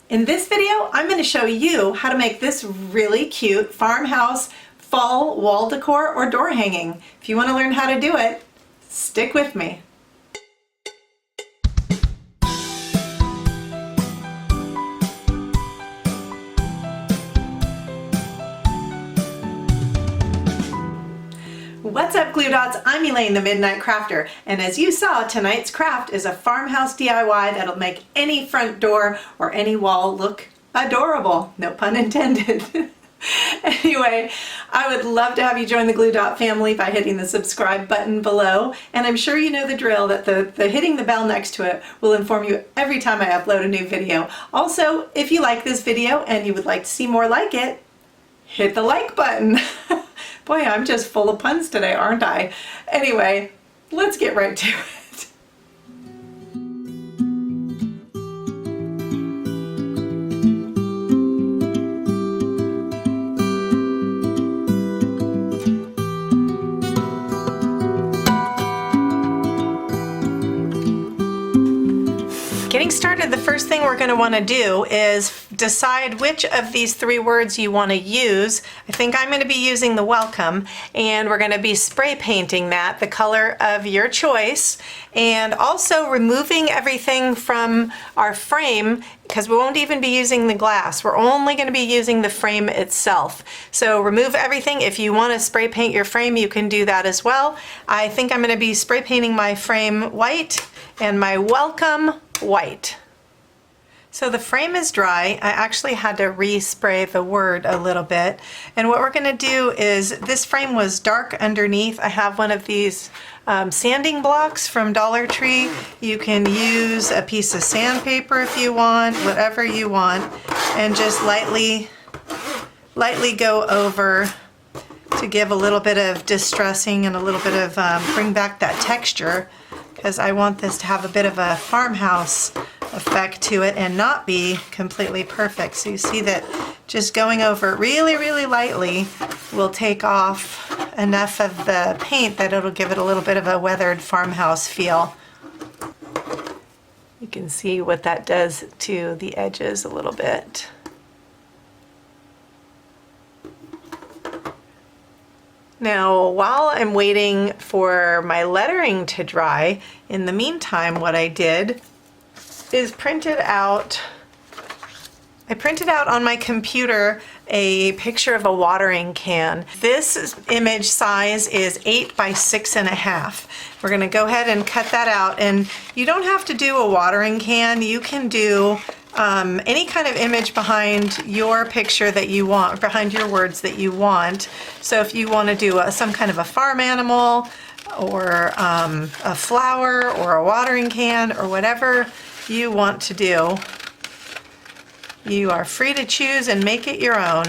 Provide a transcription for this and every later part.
In this video, I'm going to show you how to make this really cute farmhouse fall wall decor or door hanging. If you want to learn how to do it, stick with me. What's up, Glue Dots? I'm Elaine, the Midnight Crafter, and as you saw, tonight's craft is a farmhouse DIY that'll make any front door or any wall look adorable. No pun intended. Anyway, I would love to have you join the Glue Dot family by hitting the subscribe button below, and I'm sure you know the drill that the hitting the bell next to it will inform you every time I upload a new video. Also, if you like this video and you would like to see more like it, hit the like button. Boy, I'm just full of puns today, aren't I? Anyway, let's get right to it. Getting started, the first thing we're going to want to do is decide which of these three words you want to use. I think I'm going to be using the welcome, and we're going to be spray painting that the color of your choice, and also removing everything from our frame because we won't even be using the glass. We're only going to be using the frame itself. So remove everything. If you want to spray paint your frame, you can do that as well. I think I'm going to be spray painting my frame white and my welcome white. So the frame is dry. I actually had to respray the word a little bit. And what we're going to do is, this frame was dark underneath. I have one of these sanding blocks from Dollar Tree. You can use a piece of sandpaper if you want, whatever you want, and just lightly go over to give a little bit of distressing and a little bit of bring back that texture, because I want this to have a bit of a farmhouse effect to it and not be completely perfect. So you see that just going over it really, really lightly will take off enough of the paint that it'll give it a little bit of a weathered farmhouse feel. You can see what that does to the edges a little bit. Now, while I'm waiting for my lettering to dry, in the meantime, what I did is I printed out on my computer a picture of a watering can. This image size is 8 by 6.5. We're going to go ahead and cut that out, and you don't have to do a watering can. You can do any kind of image behind your picture that you want, behind your words that you want. So if you want to do some kind of a farm animal, or a flower, or a watering can, or whatever you want to do, you are free to choose and make it your own.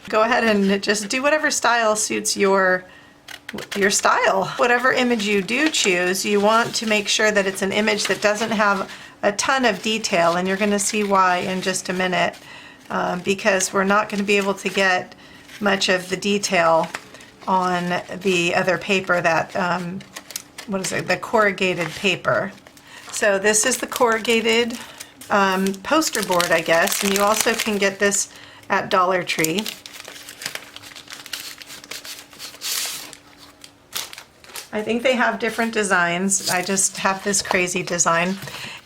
Go ahead and just do whatever style suits your style. Whatever image you do choose, you want to make sure that it's an image that doesn't have a ton of detail, and you're going to see why in just a minute, because we're not going to be able to get much of the detail on the other paper, that what is it, the corrugated paper. So this is the corrugated poster board, I guess, and you also can get this at Dollar Tree. I think they have different designs. I just have this crazy design.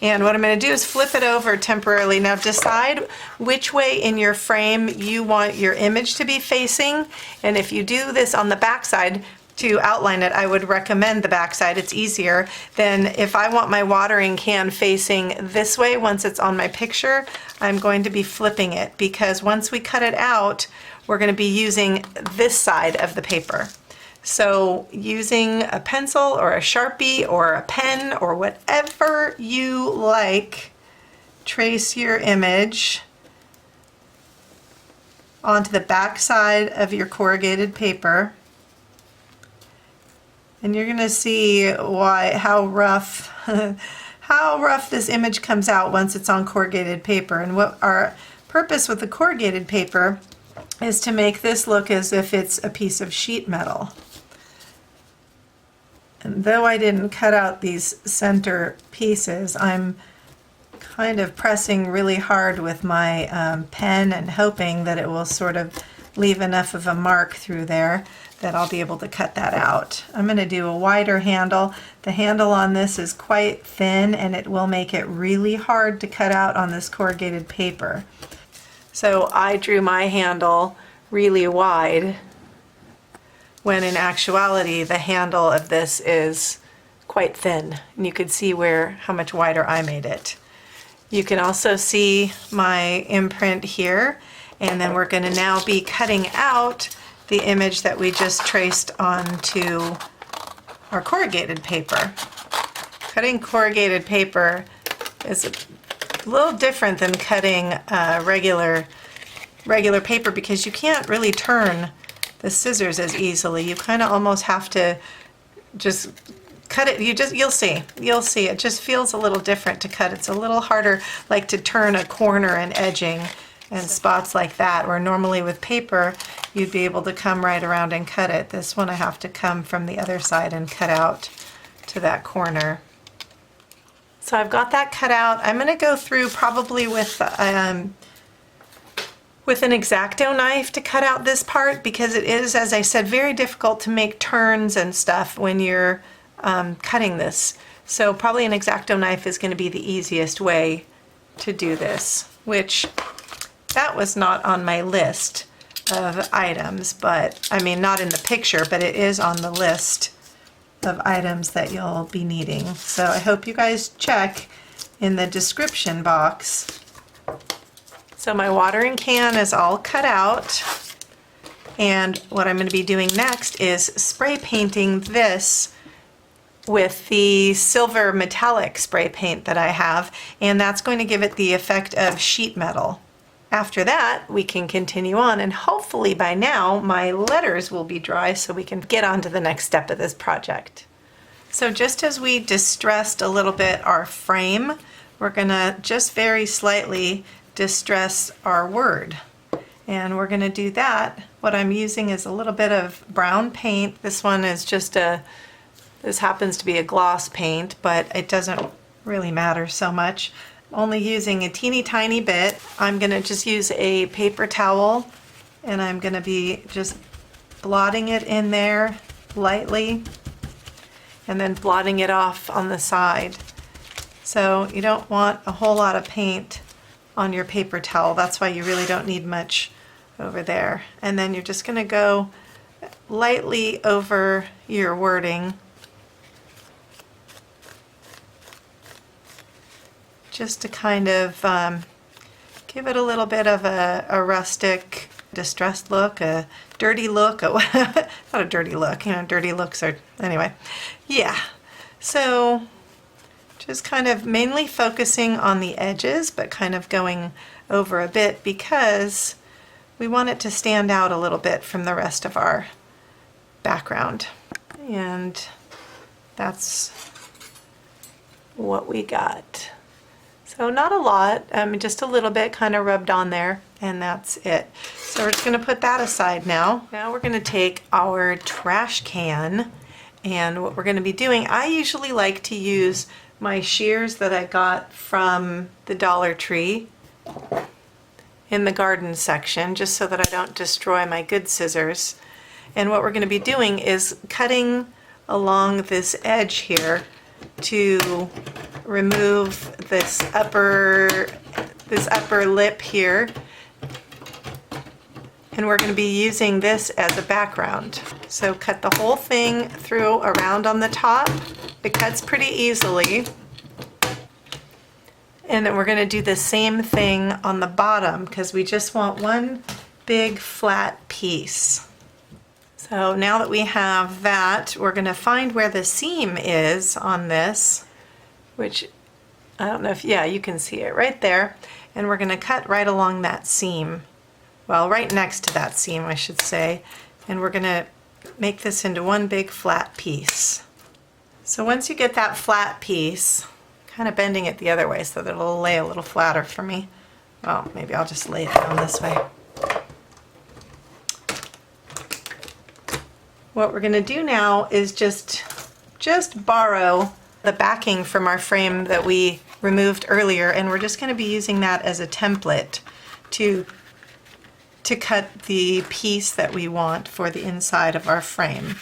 And what I'm going to do is flip it over temporarily. Now decide which way in your frame you want your image to be facing. And if you do this on the back side, to outline it, I would recommend the back side. It's easier than if I want my watering can facing this way. Once it's on my picture, I'm going to be flipping it, because once we cut it out, we're going to be using this side of the paper. So using a pencil or a Sharpie or a pen or whatever you like, trace your image onto the back side of your corrugated paper. And you're going to see how rough this image comes out once it's on corrugated paper. And what our purpose with the corrugated paper is to make this look as if it's a piece of sheet metal. And though I didn't cut out these center pieces, I'm kind of pressing really hard with my pen and hoping that it will sort of leave enough of a mark through there that I'll be able to cut that out. I'm going to do a wider handle. The handle on this is quite thin and it will make it really hard to cut out on this corrugated paper. So I drew my handle really wide when in actuality the handle of this is quite thin, and you could see how much wider I made it. You can also see my imprint here, and then we're going to now be cutting out the image that we just traced onto our corrugated paper. Cutting corrugated paper is a little different than cutting regular paper because you can't really turn the scissors as easily. You kind of almost have to just cut it. You'll see it just feels a little different to cut. It's a little harder, like to turn a corner and edging and spots like that, where normally with paper you'd be able to come right around and cut it. This one I have to come from the other side and cut out to that corner. So I've got that cut out. I'm going to go through probably with an X-Acto knife to cut out this part, because it is, as I said, very difficult to make turns and stuff when you're cutting this. So probably an X-Acto knife is going to be the easiest way to do this, which that was not on my list of items, but I mean not in the picture, but it is on the list of items that you'll be needing. So I hope you guys check in the description box. So my watering can is all cut out, and what I'm going to be doing next is spray painting this with the silver metallic spray paint that I have, and that's going to give it the effect of sheet metal. After that, we can continue on, and hopefully by now my letters will be dry so we can get on to the next step of this project. So just as we distressed a little bit our frame, we're going to just very slightly distress our word. And we're going to do that. What I'm using is a little bit of brown paint. This one is just this happens to be a gloss paint, but it doesn't really matter so much. Only using a teeny tiny bit. I'm going to just use a paper towel, and I'm going to be just blotting it in there lightly and then blotting it off on the side. So you don't want a whole lot of paint on your paper towel. That's why you really don't need much over there. And then you're just going to go lightly over your wording, just to kind of give it a little bit of a rustic, distressed look, a dirty look. Not a dirty look, you know, dirty looks are, anyway. Yeah, so just kind of mainly focusing on the edges, but kind of going over a bit because we want it to stand out a little bit from the rest of our background. And that's what we got. So not a lot, just a little bit kind of rubbed on there, and that's it. So we're just going to put that aside now. Now we're going to take our trash can, and what we're going to be doing, I usually like to use my shears that I got from the Dollar Tree in the garden section, just so that I don't destroy my good scissors. And what we're going to be doing is cutting along this edge here to remove this upper lip here, and we're going to be using this as a background. So cut the whole thing through around on the top. It cuts pretty easily. And then we're going to do the same thing on the bottom because we just want one big flat piece. So now that we have that, we're going to find where the seam is on this, which I don't know if, yeah, you can see it right there. And we're going to cut right along that seam. Well, right next to that seam, I should say. And we're going to make this into one big flat piece. So once you get that flat piece, kind of bending it the other way so that it'll lay a little flatter for me. Well, maybe I'll just lay it down this way. What we're going to do now is just borrow the backing from our frame that we removed earlier, and we're just going to be using that as a template to cut the piece that we want for the inside of our frame.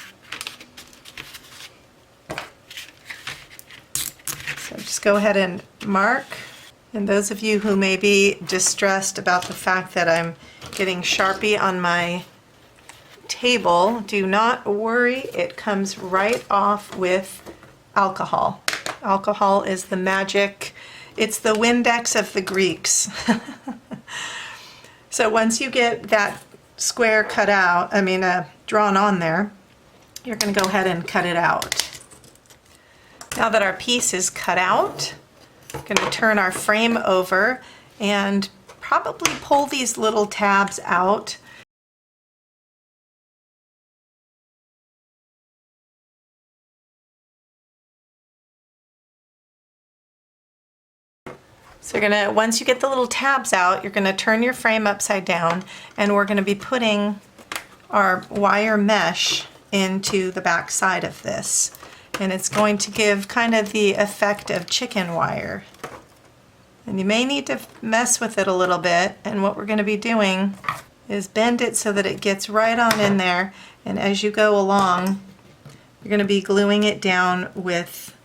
So just go ahead and mark. And those of you who may be distressed about the fact that I'm getting Sharpie on my table, do not worry, it comes right off with alcohol. Alcohol is the magic, it's the Windex of the Greeks. So once you get that square cut out, drawn on there, you're going to go ahead and cut it out. Now that our piece is cut out, I'm going to turn our frame over and probably pull these little tabs out. So once you get the little tabs out, you're going to turn your frame upside down, and we're going to be putting our wire mesh into the back side of this. And it's going to give kind of the effect of chicken wire. And you may need to mess with it a little bit, and what we're going to be doing is bend it so that it gets right on in there, and as you go along, you're going to be gluing it down with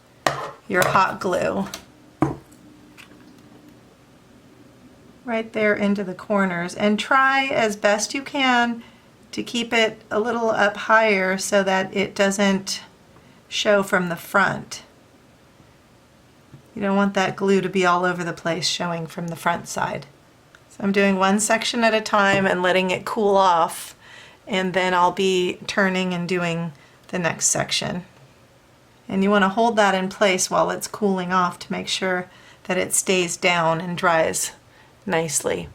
your hot glue. Right there into the corners, and try as best you can to keep it a little up higher so that it doesn't show from the front. You don't want that glue to be all over the place showing from the front side. So I'm doing one section at a time and letting it cool off, and then I'll be turning and doing the next section. And you want to hold that in place while it's cooling off to make sure that it stays down and dries nicely.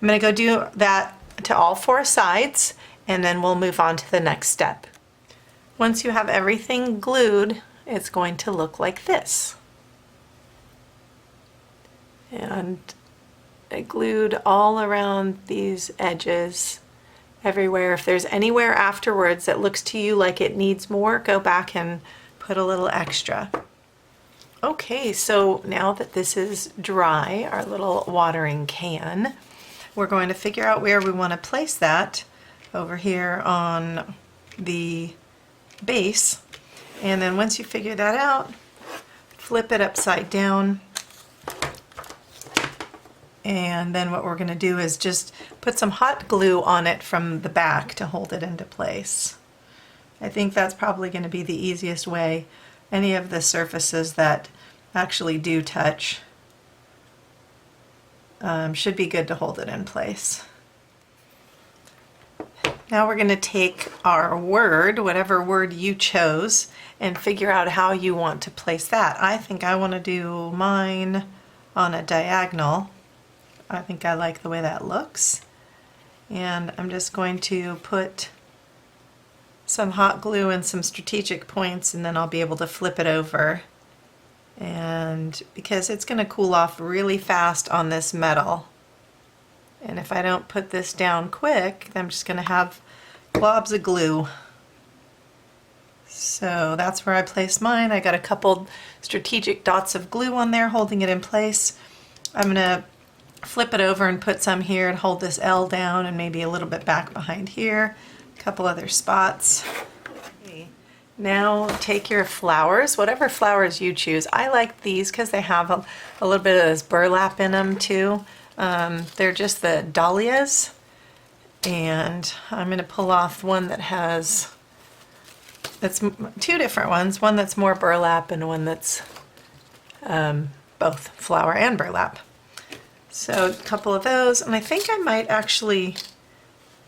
I'm going to go do that to all four sides, and then we'll move on to the next step. Once you have everything glued, it's going to look like this. And I glued all around these edges, everywhere. If there's anywhere afterwards that looks to you like it needs more, go back and put a little extra. Okay, so now that this is dry, our little watering can, we're going to figure out where we want to place that over here on the base. And then once you figure that out, flip it upside down. And then what we're going to do is just put some hot glue on it from the back to hold it into place. I think that's probably going to be the easiest way. Any of the surfaces that actually do touch should be good to hold it in place. Now we're going to take our word, whatever word you chose, and figure out how you want to place that. I think I want to do mine on a diagonal. I think I like the way that looks. And I'm just going to put some hot glue and some strategic points, and then I'll be able to flip it over. And because it's going to cool off really fast on this metal, and if I don't put this down quick, I'm just going to have globs of glue. So that's where I placed mine. I got a couple strategic dots of glue on there holding it in place. I'm going to flip it over and put some here and hold this L down, and maybe a little bit back behind here, a couple other spots. Now take your flowers, whatever flowers you choose. I like these because they have a little bit of this burlap in them too. They're just the dahlias, and I'm going to pull off one that has, that's two different ones, one that's more burlap and one that's both flower and burlap. So a couple of those, and I think I might actually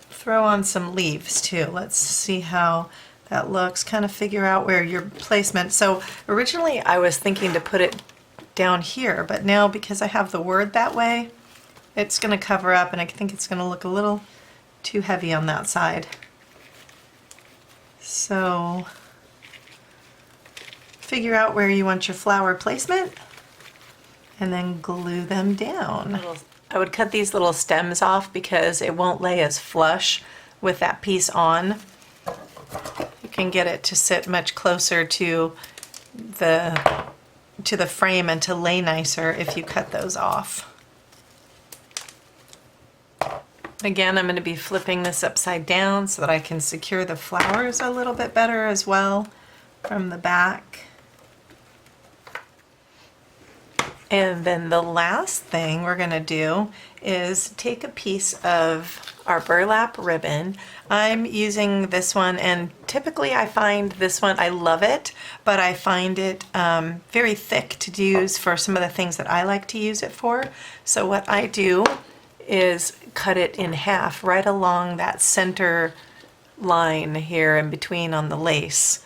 throw on some leaves too. Let's see how that looks, kind of figure out where your placement. So originally I was thinking to put it down here, but now because I have the word that way, it's going to cover up, and I think it's going to look a little too heavy on that side. So figure out where you want your flower placement and then glue them down. I would cut these little stems off because it won't lay as flush with that piece on. You can get it to sit much closer to the to the frame and to lay nicer if you cut those off. Again, I'm going to be flipping this upside down so that I can secure the flowers a little bit better as well from the back. And then the last thing we're going to do is take a piece of our burlap ribbon. I'm using this one, and typically I find this one, I love it, but I find it very thick to use for some of the things that I like to use it for. So what I do is cut it in half right along that center line here in between on the lace.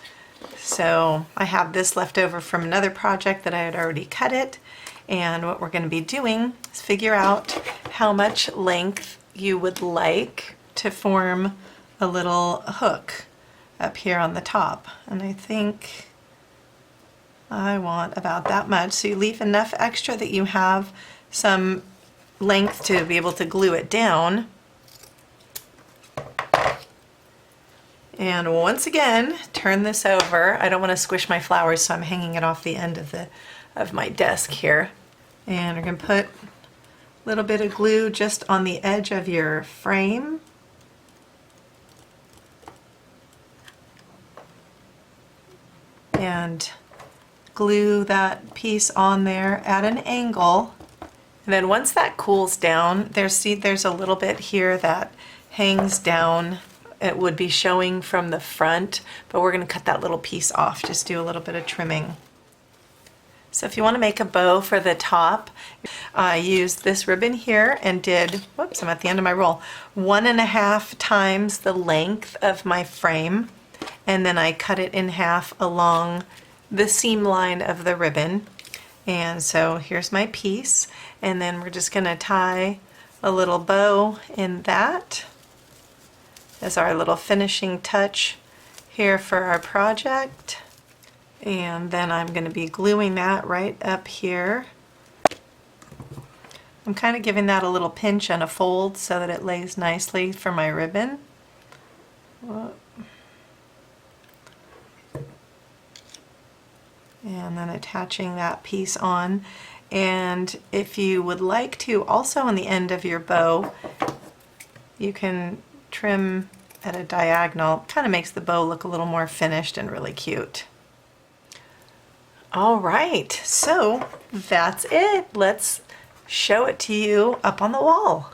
So I have this left over from another project that I had already cut it. And what we're going to be doing is figure out how much length you would like to form a little hook up here on the top. And I think I want about that much. So you leave enough extra that you have some length to be able to glue it down. And once again, turn this over. I don't want to squish my flowers, so I'm hanging it off the end of my desk here. And we're going to put a little bit of glue just on the edge of your frame. And glue that piece on there at an angle. And then once that cools down, there's a little bit here that hangs down. It would be showing from the front, but we're going to cut that little piece off, just do a little bit of trimming. So if you want to make a bow for the top, I used this ribbon here and did, whoops, I'm at the end of my roll, 1.5 times the length of my frame, and then I cut it in half along the seam line of the ribbon. And so here's my piece, and then we're just going to tie a little bow in that as our little finishing touch here for our project. And then I'm going to be gluing that right up here. I'm kind of giving that a little pinch and a fold so that it lays nicely for my ribbon. And then attaching that piece on. And if you would like to, also on the end of your bow, you can trim at a diagonal. Kind of makes the bow look a little more finished and really cute. All right, so that's it. Let's show it to you up on the wall.